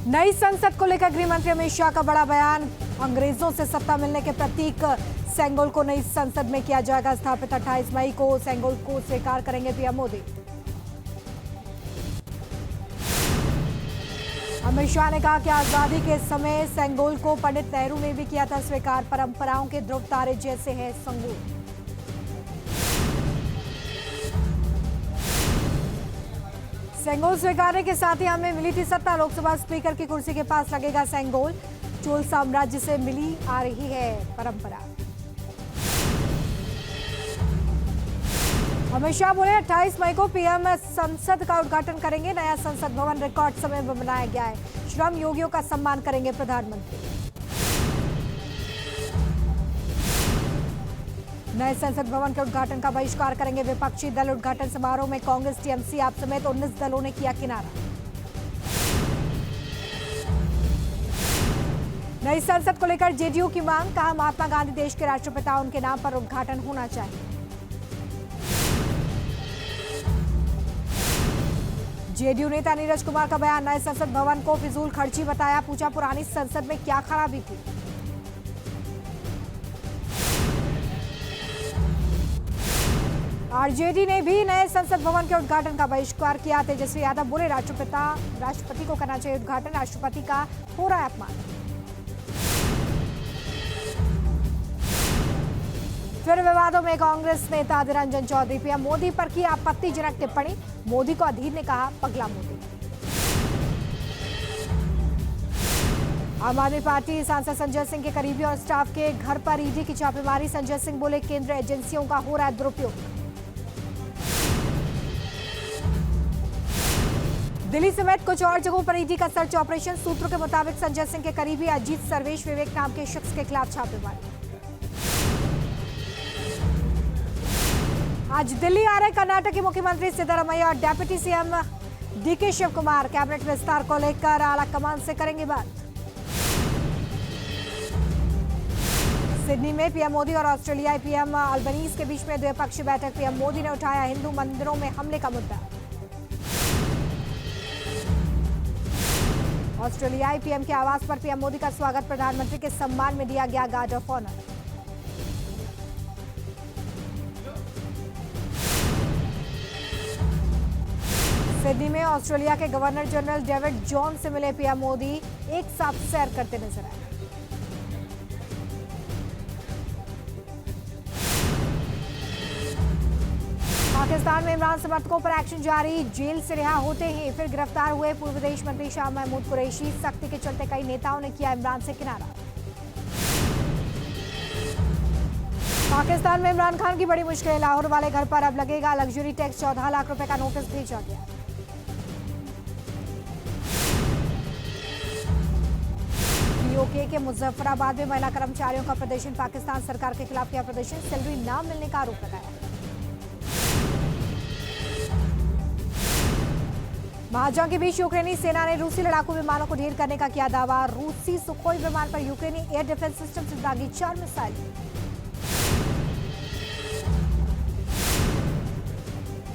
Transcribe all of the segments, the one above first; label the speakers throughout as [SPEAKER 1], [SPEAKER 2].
[SPEAKER 1] नई संसद को लेकर गृह मंत्री अमित शाह का बड़ा बयान। अंग्रेजों से सत्ता मिलने के प्रतीक सेंगोल को नई संसद में किया जाएगा स्थापित। 28 मई को सेंगोल को स्वीकार करेंगे पीएम मोदी। अमित शाह ने कहा कि आजादी के समय सेंगोल को पंडित नेहरू ने भी किया था स्वीकार। परंपराओं के ध्रुव तारे जैसे है सेंगोल। सेंगोल स्वीकारने के साथ ही हमें मिली थी सत्ता। लोकसभा स्पीकर की कुर्सी के पास लगेगा सेंगोल। चोल साम्राज्य से मिली आ रही है परंपरा। अमित शाह बोले 28 मई को पीएम संसद का उद्घाटन करेंगे। नया संसद भवन रिकॉर्ड समय में बनाया गया है। श्रम योगियों का सम्मान करेंगे प्रधानमंत्री। नए संसद भवन के उद्घाटन का बहिष्कार करेंगे विपक्षी दल। उद्घाटन समारोह में कांग्रेस, टीएमसी, आप समेत 19 दलों ने किया किनारा। नई संसद को लेकर जेडीयू की मांग। कहा महात्मा गांधी देश के राष्ट्रपिता, उनके नाम पर उद्घाटन होना चाहिए। जेडीयू नेता नीरज कुमार का बयान। नए संसद भवन को फिजूल खर्ची बताया। पूछा पुरानी संसद में क्या खराबी थी। आरजेडी ने भी नए संसद भवन के उद्घाटन का बहिष्कार किया। तेजस्वी यादव बोले राष्ट्रपति को करना चाहिए उद्घाटन। राष्ट्रपति का हो रहा है अपमान। फिर विवादों में कांग्रेस नेता अधीर रंजन चौधरी। पीएम मोदी पर की आपत्तिजनक टिप्पणी। मोदी को अधीर ने कहा पगला मोदी। आम आदमी पार्टी सांसद संजय सिंह के करीबी और स्टाफ के घर पर ईडी की छापेमारी। संजय सिंह बोले केंद्र एजेंसियों का हो रहा है दुरुपयोग। दिल्ली समेत कुछ और जगहों पर ईडी का सर्च ऑपरेशन। सूत्रों के मुताबिक संजय सिंह के करीबी अजीत सर्वेश विवेक नाम के शख्स के खिलाफ छापेमारी। आज दिल्ली आ रहे कर्नाटक के मुख्यमंत्री सिद्धरामैया और deputy CM DK Shivakumar cabinet विस्तार को लेकर आलाकमान से करेंगे बात। सिडनी में पीएम मोदी और ऑस्ट्रेलियाई पीएम अल्बनीज के बीच में द्विपक्षीय बैठक। पीएम मोदी ने उठाया हिंदू मंदिरों में हमले का मुद्दा। ऑस्ट्रेलियाई पीएम के आवास पर पीएम मोदी का स्वागत। प्रधानमंत्री के सम्मान में दिया गया गार्ड ऑफ ऑनर। सिडनी में ऑस्ट्रेलिया के गवर्नर जनरल डेविड जॉन से मिले पीएम मोदी। एक साथ सैर करते नजर आए। पाकिस्तान में इमरान समर्थकों पर एक्शन जारी। जेल से रिहा होते ही फिर गिरफ्तार हुए पूर्व विदेश मंत्री शाह महमूद कुरैशी। सख्ती के चलते कई नेताओं ने किया इमरान से किनारा। पाकिस्तान में इमरान खान की बड़ी मुश्किल। लाहौर वाले घर पर अब लगेगा लग्जरी टैक्स। 14 लाख रुपए का नोटिस भेजा गया। पीओके के मुजफ्फराबाद में महिला कर्मचारियों का प्रदर्शन। पाकिस्तान सरकार के खिलाफ किया प्रदर्शन। सैलरी न मिलने का आरोप लगाया। महाजंग के बीच यूक्रेनी सेना ने रूसी लड़ाकू विमानों को ढेर करने का किया दावा। रूसी सुखोई विमान पर यूक्रेनी एयर डिफेंस सिस्टम से दागी 4 मिसाइल।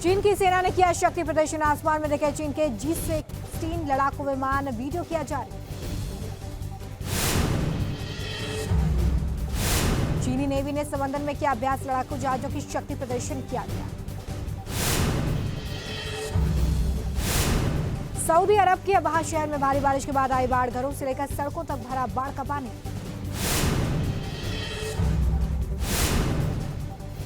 [SPEAKER 1] चीन की सेना ने किया शक्ति प्रदर्शन। आसमान में दिखे चीन के G-16 लड़ाकू विमान। वीडियो किया जारी। चीनी नेवी ने समंदर में किया अभ्यास। लड़ाकू जहाजों की शक्ति प्रदर्शन किया गया। सऊदी अरब के अबहा शहर में भारी बारिश के बाद आई बाढ़। घरों से लेकर सड़कों तक भरा बाढ़ का पानी।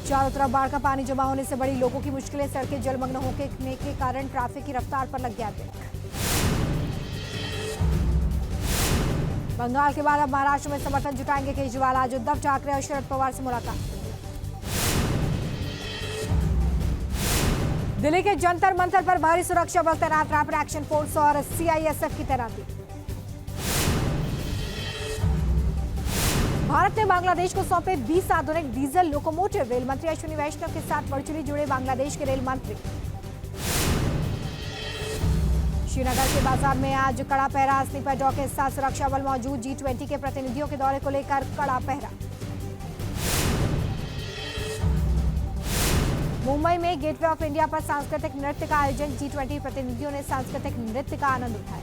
[SPEAKER 1] चारों तरफ बाढ़ का पानी जमा होने से बड़ी लोगों की मुश्किलें। सड़कें जलमग्न होने के कारण ट्रैफिक की रफ्तार पर लग गया ब्रेक। बंगाल के बाद अब महाराष्ट्र में समर्थन जुटाएंगे केजरीवाल। आज उद्धव ठाकरे और शरद पवार से मुलाकात। दिल्ली के जंतर मंतर पर भारी सुरक्षा बल तैनात। रैपिड एक्शन फोर्स और सीआईएसएफ की तैनाती। भारत ने बांग्लादेश को सौंपे 20 आधुनिक डीजल लोकोमोटिव। रेल मंत्री अश्विनी वैष्णव के साथ वर्चुअली जुड़े बांग्लादेश के रेल मंत्री। श्रीनगर के बाजार में आज कड़ा पहरा। स्नीपर डॉग के साथ सुरक्षा बल मौजूद। G20 के प्रतिनिधियों के दौरे को लेकर कड़ा पहरा। मुंबई में गेटवे ऑफ इंडिया पर सांस्कृतिक नृत्य का आयोजन। G20 प्रतिनिधियों ने सांस्कृतिक नृत्य का आनंद उठाया।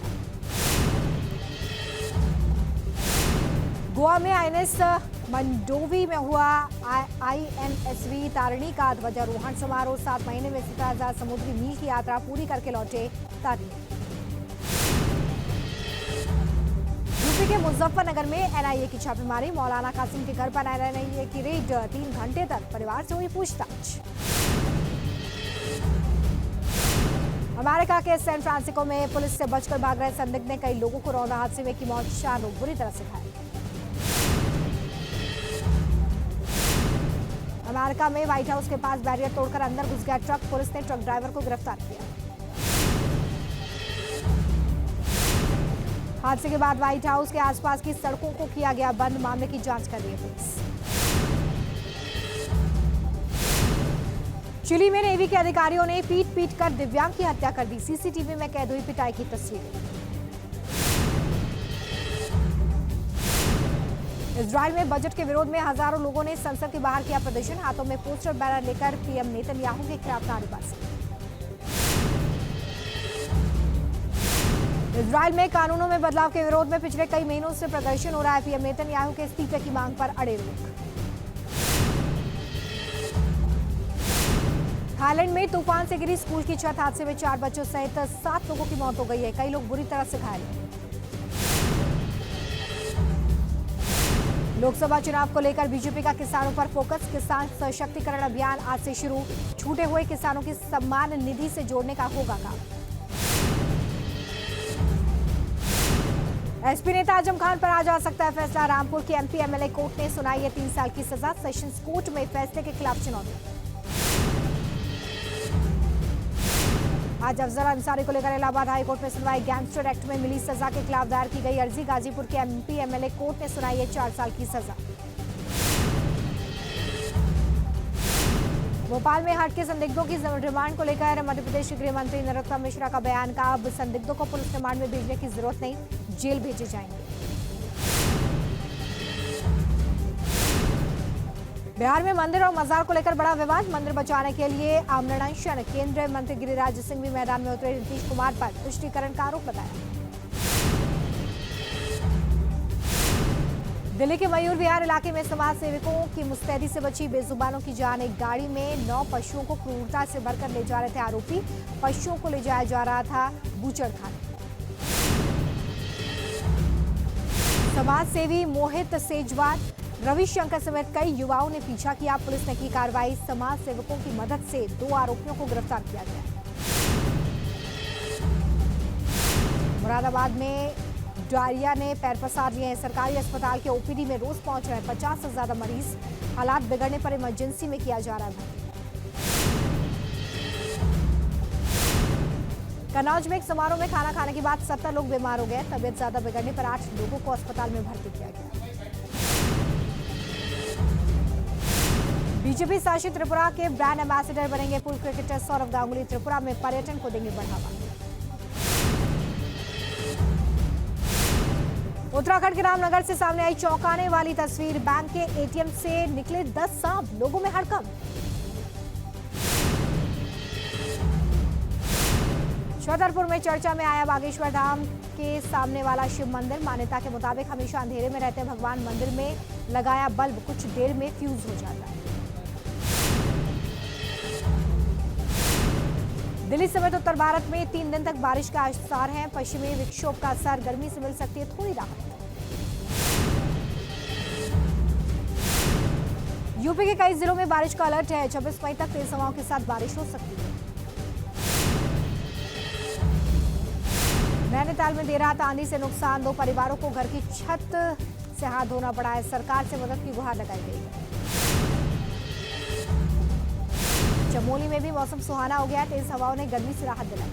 [SPEAKER 1] गोवा में आईएनएस मंडोवी में हुआ आईएनएसवी तारिणी का ध्वजारोहण समारोह। 7 महीने में 17,000 समुद्री मील की यात्रा पूरी करके लौटे तारिणी। यूपी के मुजफ्फरनगर में एनआईए की छापेमारी। मौलाना कासिम के घर पर एनआईए की रेड। 3 घंटे तक परिवार से हुई पूछताछ। अमेरिका के सैन फ्रांसिस्को में पुलिस से बचकर भाग रहे संदिग्ध ने कई लोगों को रौंदा। हादसे में की मौत, 4 लोग बुरी तरह से घायल। अमेरिका में व्हाइट हाउस के पास बैरियर तोड़कर अंदर घुस गया ट्रक। पुलिस ने ट्रक ड्राइवर को गिरफ्तार किया। हादसे के बाद व्हाइट हाउस के आसपास की सड़कों को किया गया बंद। मामले की जांच कर रही है पुलिस। चिली में नेवी के अधिकारियों ने पीट कर दिव्यांग की हत्या कर दी। सीसीटीवी में कैद हुई पिटाई की तस्वीरें। इजराइल में बजट के विरोध में हजारों लोगों ने संसद के बाहर किया प्रदर्शन। हाथों में पोस्टर बैनर लेकर पीएम नेतन्याहू के खिलाफ नारेबाजी। इजराइल में कानूनों में बदलाव के विरोध में पिछले कई महीनों से प्रदर्शन हो रहा है। पीएम नेतन्याहू के इस्तीफे की मांग पर अड़े लोग। थाईलैंड में तूफान से गिरी स्कूल की छत। हादसे में 4 बच्चों सहित 7 लोगों की मौत हो गई है। कई लोग बुरी तरह से घायल हैं। लोकसभा चुनाव को लेकर बीजेपी का किसानों पर फोकस। किसान सशक्तिकरण अभियान आज से शुरू। छूटे हुए किसानों की सम्मान निधि से जोड़ने का होगा काम। एसपी नेता आजम खान पर आज आ सकता है फैसला। रामपुर की एमपी एमएलए कोर्ट ने सुनाई है 3 साल की सजा। सेशंस कोर्ट में फैसले के खिलाफ चुनौती। आज अफजल अंसारी को लेकर इलाहाबाद हाईकोर्ट में सुनवाई। गैंगस्टर एक्ट में मिली सजा के खिलाफ दायर की गई अर्जी। गाजीपुर के एमपी एमएलए कोर्ट ने सुनाई है 4 साल की सजा। भोपाल में हट के संदिग्धों की रिमांड को लेकर मध्य प्रदेश के गृह मंत्री नरोत्तम मिश्रा का बयान। का अब संदिग्धों को पुलिस रिमांड में भेजने की जरूरत नहीं, जेल भेजे जाएंगे। बिहार में मंदिर और मजार को लेकर बड़ा विवाद। मंदिर बचाने के लिए आमरण-अनशन। केंद्रीय मंत्री गिरिराज सिंह भी मैदान में उतरे। नीतीश कुमार पर तुष्टीकरण का आरोप लगाया। दिल्ली के मयूर विहार इलाके में समाज सेवकों की मुस्तैदी से बची बेजुबानों की जान। एक गाड़ी में 9 पशुओं को क्रूरता से भरकर ले जा रहे थे आरोपी। पशुओं को ले जाया जा रहा था बूचड़खाने। समाज सेवी मोहित सेजवार, रविशंकर समेत कई युवाओं ने पीछा किया। पुलिस ने की कार्रवाई। समाज सेवकों की मदद से 2 आरोपियों को गिरफ्तार किया गया। मुरादाबाद में डायरिया ने पैर पसार लिए हैं। सरकारी अस्पताल के ओपीडी में रोज पहुंच रहे हैं 50 से ज्यादा मरीज। हालात बिगड़ने पर इमरजेंसी में किया जा रहा है भर्ती। कन्नौज में एक समारोह में खाना खाने के बाद 70 लोग बीमार हो गए। तबियत ज्यादा बिगड़ने पर 8 लोगों को अस्पताल में भर्ती किया गया। बीजेपी शासित त्रिपुरा के ब्रांड एम्बेसडर बनेंगे पूर्व क्रिकेटर सौरव गांगुली। त्रिपुरा में पर्यटन को देंगे बढ़ावा। उत्तराखंड के रामनगर से सामने आई चौंकाने वाली तस्वीर। बैंक के एटीएम से निकले 10 सांप, लोगों में हड़कंप। छतरपुर में चर्चा में आया बागेश्वर धाम के सामने वाला शिव मंदिर। मान्यता के मुताबिक हमेशा अंधेरे में रहते भगवान। मंदिर में लगाया बल्ब कुछ देर में फ्यूज हो जाता है। दिल्ली समेत उत्तर भारत में 3 दिन तक बारिश का आसार है। पश्चिमी विक्षोभ का असर, गर्मी से मिल सकती है थोड़ी राहत। यूपी के कई जिलों में बारिश का अलर्ट है। 26 मई तक तेज हवाओं के साथ बारिश हो सकती है। नैनीताल में देर रात आंधी से नुकसान। 2 परिवारों को घर की छत से हाथ धोना पड़ा है। सरकार से मदद की गुहार लगाई गई है। चमोली में भी मौसम सुहाना हो गया। तेज हवाओं ने गर्मी से राहत दिलाई।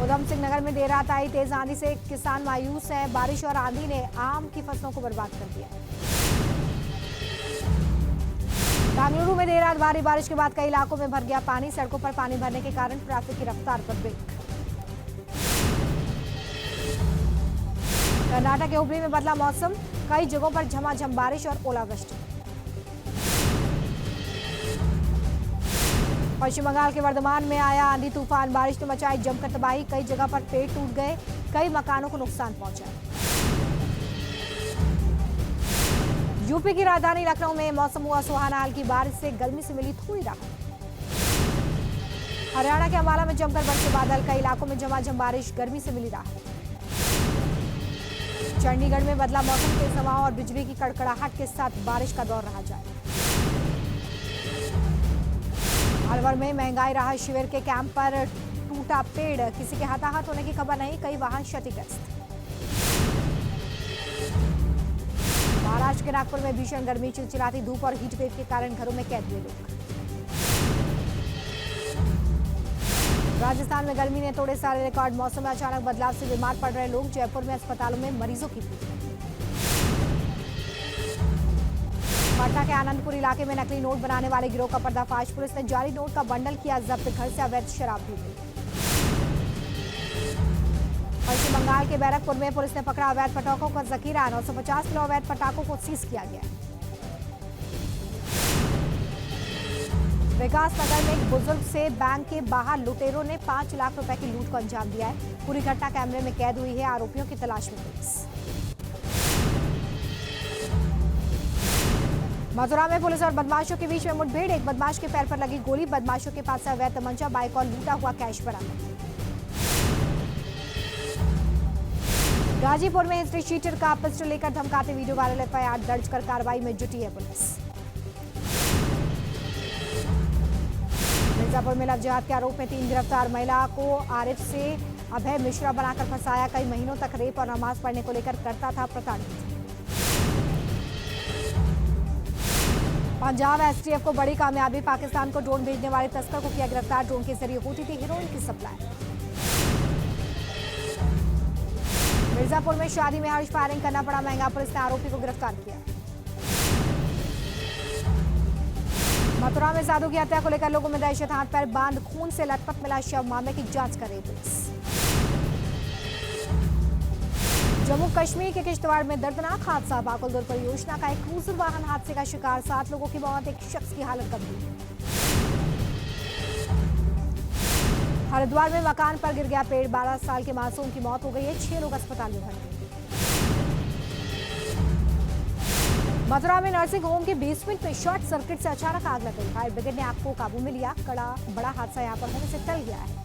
[SPEAKER 1] उधम सिंह नगर में देर रात आई तेज आंधी से किसान मायूस हैं। बारिश और आंधी ने आम की फसलों को बर्बाद कर दिया। बेंगलुरु में देर रात भारी बारिश के बाद कई इलाकों में भर गया पानी। सड़कों पर पानी भरने के कारण ट्रैफिक की रफ्तार पर ब्रेक। कर्नाटक के हुबली में बदला मौसम। कई जगहों पर झमाझम बारिश और ओलावृष्टि। पश्चिम बंगाल के वर्धमान में आया आंधी तूफान, बारिश ने मचाई जमकर तबाही, कई जगह पर पेड़ टूट गए, कई मकानों को नुकसान पहुंचा। यूपी की राजधानी लखनऊ में मौसम हुआ सुहाना, हल्की बारिश से गर्मी से मिली थोड़ी राहत। हरियाणा के अंबाला में जमकर बरसे बादल, कई इलाकों में झमाझम बारिश, गर्मी से मिली राहत। चंडीगढ़ में बदला मौसम, तेज हवाओं और बिजली की कड़कड़ाहट के साथ बारिश का दौर रहा जारी। अलवर में महंगाई राहत शिविर के कैंप पर टूटा पेड़, किसी के हताहत होने की खबर नहीं, कई वाहन क्षतिग्रस्त। महाराष्ट्र के नागपुर में भीषण गर्मी, चिलचिलाती धूप और हीट वेव के कारण घरों में कैद हुए लोग। राजस्थान में गर्मी ने तोड़े सारे रिकॉर्ड, मौसम में अचानक बदलाव से बीमार पड़ रहे लोग, जयपुर में अस्पतालों में मरीजों की भीड़। पटना के आनंदपुर इलाके में नकली नोट बनाने वाले गिरोह का पर्दाफाश, पुलिस ने जाली नोट का बंडल किया जब्त, घर से अवैध शराब भी मिली। पश्चिम बंगाल के बैरकपुर में पुलिस ने पकड़ा अवैध पटाखों का जखीरा, 950 किलो अवैध पटाखों को सीज किया गया। विकास नगर में एक बुजुर्ग से बैंक के बाहर लुटेरों ने 5 लाख रुपए की लूट को अंजाम दिया है। पूरी घटना कैमरे में कैद हुई है, आरोपियों की तलाश में पुलिस। मथुरा में पुलिस और बदमाशों के बीच में मुठभेड़, एक बदमाश के पैर पर लगी गोली, बदमाशों के पास से अवैध तमंचा, बाइक और लूटा हुआ कैश बरामद। गाजीपुर में हिस्ट्री शीटर का पिस्टल लेकर धमकाते वीडियो वायरल, एफआईआर दर्ज कर कार्रवाई में जुटी है पुलिस। मिर्जापुर में लव जिहाद के आरोप में 3 गिरफ्तार, महिला को आरिफ से अभय मिश्रा बनाकर फंसाया, कई महीनों तक रेप और नमाज पढ़ने को लेकर करता था प्रताड़ित। पंजाब एसटीएफ को बड़ी कामयाबी, पाकिस्तान को ड्रोन भेजने वाले तस्कर को किया गिरफ्तार, ड्रोन के जरिए होती थी हेरोइन की सप्लाई। मिर्जापुर में शादी में हर्ष फायरिंग करना पड़ा महंगा, पुलिस ने आरोपी को गिरफ्तार किया। मथुरा में साधु की हत्या को लेकर लोगों में दहशत, हाथ पैर बांध खून से लथपथ मिला शव, मामले की जांच कर रही पुलिस। जम्मू कश्मीर के किश्तवाड़ में दर्दनाक हादसा, बाकुलदुर परियोजना का एक क्रूजर वाहन हादसे का शिकार, 7 लोगों की मौत, एक शख्स की हालत गंभीर। हरिद्वार में मकान पर गिर गया पेड़, 12 साल के मासूम की मौत हो गई है, 6 लोग अस्पताल में भर्ती। मथुरा में नर्सिंग होम के बेसमेंट में शॉर्ट सर्किट से अचानक आग लग गई, फायर ब्रिगेड ने आग को काबू में लिया, बड़ा हादसा यहां पर होने से टल गया है।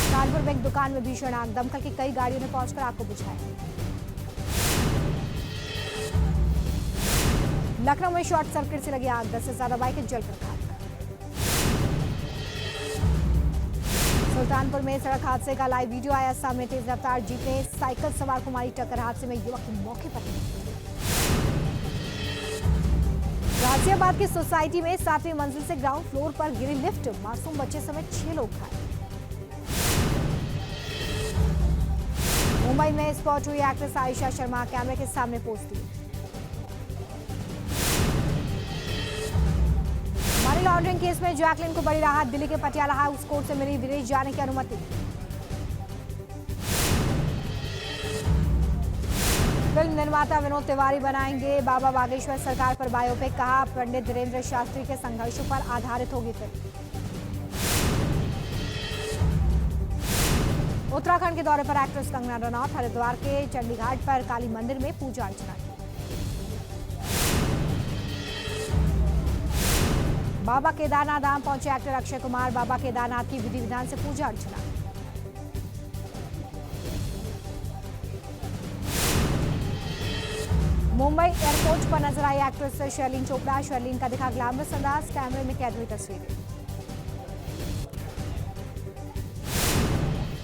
[SPEAKER 1] कानपुर में एक दुकान में भीषण आग, दमकल की कई गाड़ियों ने पहुंचकर आग को बुझाया। लखनऊ में शॉर्ट सर्किट से लगी आग, 10 से ज्यादा बाइकें जलकर खाक। सुल्तानपुर में सड़क हादसे का लाइव वीडियो आया सामने, तेज रफ्तार जीप ने साइकिल सवार को मारी टक्कर, हादसे में युवक की मौके पर ही। गाजियाबाद की सोसाइटी में 7वीं मंजिल से ग्राउंड फ्लोर पर गिरी लिफ्ट, मासूम बच्चे समेत 6 लोग घायल। मुंबई में स्पॉट हुई एक्ट्रेस आयशा शर्मा, कैमरे के सामने पोज दी। मनी लॉन्ड्रिंग केस में जैकलिन को बड़ी राहत, दिल्ली के पटियाला हाउस कोर्ट से मिली विदेश जाने की अनुमति। फिल्म निर्माता विनोद तिवारी बनाएंगे बाबा बागेश्वर सरकार पर बायोपिक, कहा पंडित धीरेन्द्र शास्त्री के संघर्षों पर आधारित होगी फिल्म। उत्तराखंड के दौरे पर एक्ट्रेस कंगना रनौत, हरिद्वार के चंडीघाट पर काली मंदिर में पूजा अर्चना की। बाबा केदारनाथ धाम पहुंचे एक्टर अक्षय कुमार, बाबा केदारनाथ की विधि विधान से पूजा अर्चना। मुंबई एयरपोर्ट पर नजर आई एक्ट्रेस शर्लिन चोपड़ा, शर्लिन का दिखा ग्लैमरस अंदाज, कैमरे में कैद हुई तस्वीरें।